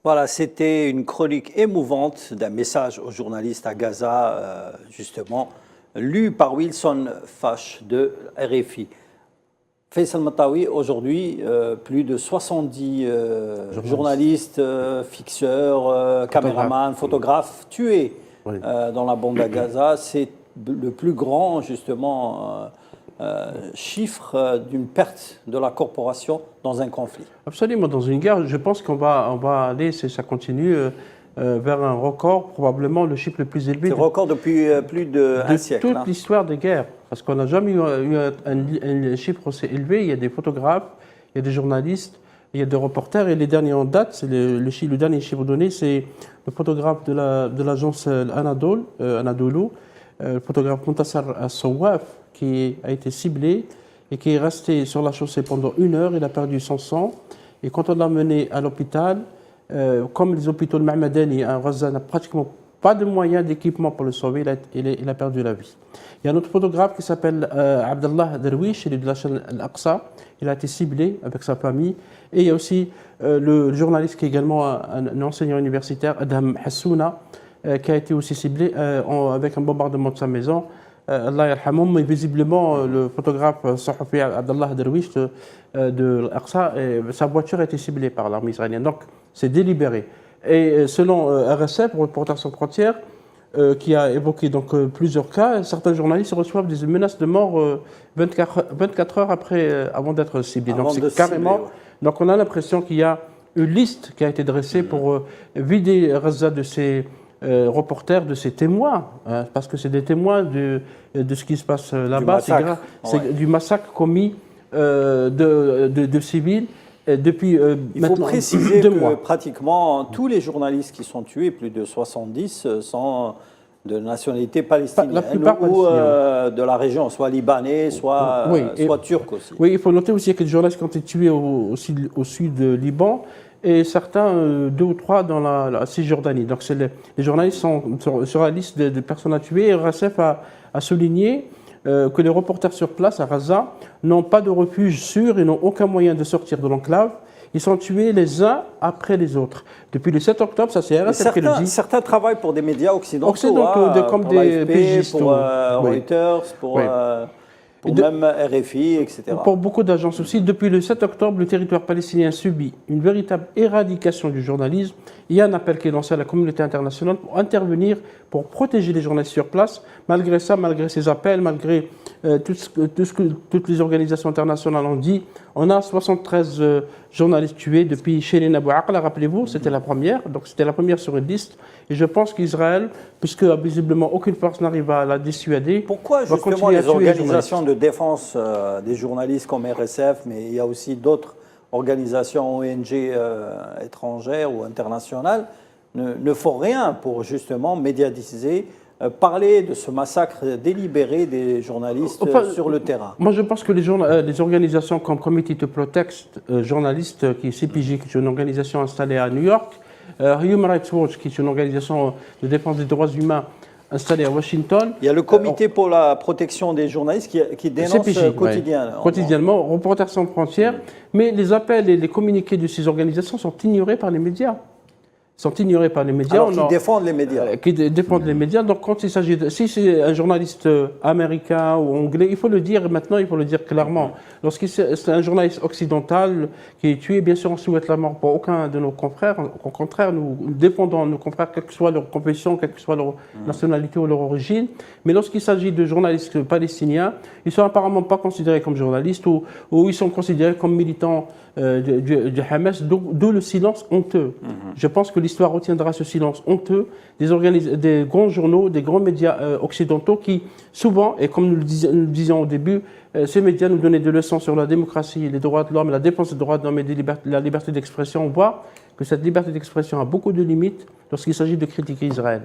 Voilà, c'était une chronique émouvante d'un message aux journalistes à Gaza, justement, lu par Wilson Fash de RFI. Faisal Matawi, aujourd'hui, plus de 70 journalistes, fixeurs, caméramans, photographes tués dans la bande à Gaza. C'est le plus grand, justement, chiffre d'une perte de la corporation dans un conflit. Absolument, dans une guerre, je pense qu'on va aller, si ça continue, vers un record, probablement le chiffre le plus élevé. C'est record depuis plus d'un siècle. Toute l'histoire des guerres, parce qu'on n'a jamais eu un chiffre aussi élevé. Il y a des photographes, il y a des journalistes, il y a des reporters, et les derniers en date, c'est le dernier chiffre donné, c'est le photographe de l'agence Anadolu, le photographe Montassar Sawaf, qui a été ciblé et qui est resté sur la chaussée pendant 1 heure. Il a perdu son sang. Et quand on l'a mené à l'hôpital, comme les hôpitaux de Mahmadani, Gaza n'a pratiquement pas de moyens d'équipement pour le sauver, il a perdu la vie. Il y a un autre photographe qui s'appelle Abdallah Derwish, il est de la chaîne Al-Aqsa. Il a été ciblé avec sa famille. Et il y a aussi le journaliste qui est également un enseignant universitaire, Adam Hassouna, qui a été aussi ciblé avec un bombardement de sa maison. Allah yarhamoum, mais visiblement le photographe Sahafi Abdallah Derwish de l'Aqsa, sa voiture a été ciblée par l'armée israélienne. Donc c'est délibéré. Et selon RSF, Reporters sans frontières, qui a évoqué donc plusieurs cas, certains journalistes reçoivent des menaces de mort 24 heures avant d'être ciblés. Donc c'est carrément. Donc on a l'impression qu'il y a une liste qui a été dressée pour vider Gaza de ses reporters, de ces témoins, hein, parce que c'est des témoins de ce qui se passe là-bas. C'est du massacre commis de civils depuis Il faut préciser que pratiquement tous les journalistes qui sont tués, plus de 70, sont de nationalité palestinienne ou de la région, soit libanais, soit turc aussi. Oui, il faut noter aussi qu'il y a des journalistes qui ont été tués au sud du Liban, et certains, 2 ou 3 dans la Cisjordanie. Donc les journalistes sont sur la liste des personnes à tuer. Et RSF a souligné que les reporters sur place à Gaza n'ont pas de refuge sûr et n'ont aucun moyen de sortir de l'enclave. Ils sont tués les uns après les autres. Depuis le 7 octobre, ça c'est RSF qui le dit. Certains travaillent pour des médias occidentaux, comme pour des pigistes, pour Reuters, pour même RFI, etc. Pour beaucoup d'agences aussi, depuis le 7 octobre, le territoire palestinien subit une véritable éradication du journalisme. Il y a un appel qui est lancé à la communauté internationale pour intervenir, pour protéger les journalistes sur place. Malgré ça, malgré ces appels, malgré tout ce que toutes les organisations internationales ont dit, on a 73 journalistes tués depuis Shirin Abu Akleh, rappelez-vous, c'était la première. Donc c'était la première sur une liste. Et je pense qu'Israël, puisque visiblement aucune force n'arrive à la dissuader, pourquoi justement les organisations de défense des journalistes comme RSF, mais il y a aussi d'autres organisations ONG étrangères ou internationales, ne font rien pour justement médiatiser, parler de ce massacre délibéré des journalistes sur le terrain? Moi, je pense que les organisations comme Committee to Protect Journalistes, qui est CPJ, qui est une organisation installée à New York, Human Rights Watch, qui est une organisation de défense des droits humains installée à Washington. Il y a le comité pour la protection des journalistes qui dénonce quotidiennement, Reporters sans frontières, mais les appels et les communiqués de ces organisations sont ignorés par les médias. Alors qui défendent les médias. Qui défendent les médias. Donc quand il s'agit si c'est un journaliste américain ou anglais, il faut le dire maintenant, il faut le dire clairement. Lorsque c'est un journaliste occidental qui est tué, bien sûr on souhaite la mort pour aucun de nos confrères. Au contraire, nous défendons nos confrères, quelle que soit leur confession, quelle que soit leur nationalité ou leur origine. Mais lorsqu'il s'agit de journalistes palestiniens, ils ne sont apparemment pas considérés comme journalistes ou ils sont considérés comme militants du Hamas, d'où le silence honteux. Je pense que l'histoire retiendra ce silence honteux des grands journaux, des grands médias occidentaux qui, souvent, et comme nous le disions au début, ces médias nous donnaient des leçons sur la démocratie, les droits de l'homme, la défense des droits de l'homme et la liberté d'expression. On voit que cette liberté d'expression a beaucoup de limites lorsqu'il s'agit de critiquer Israël.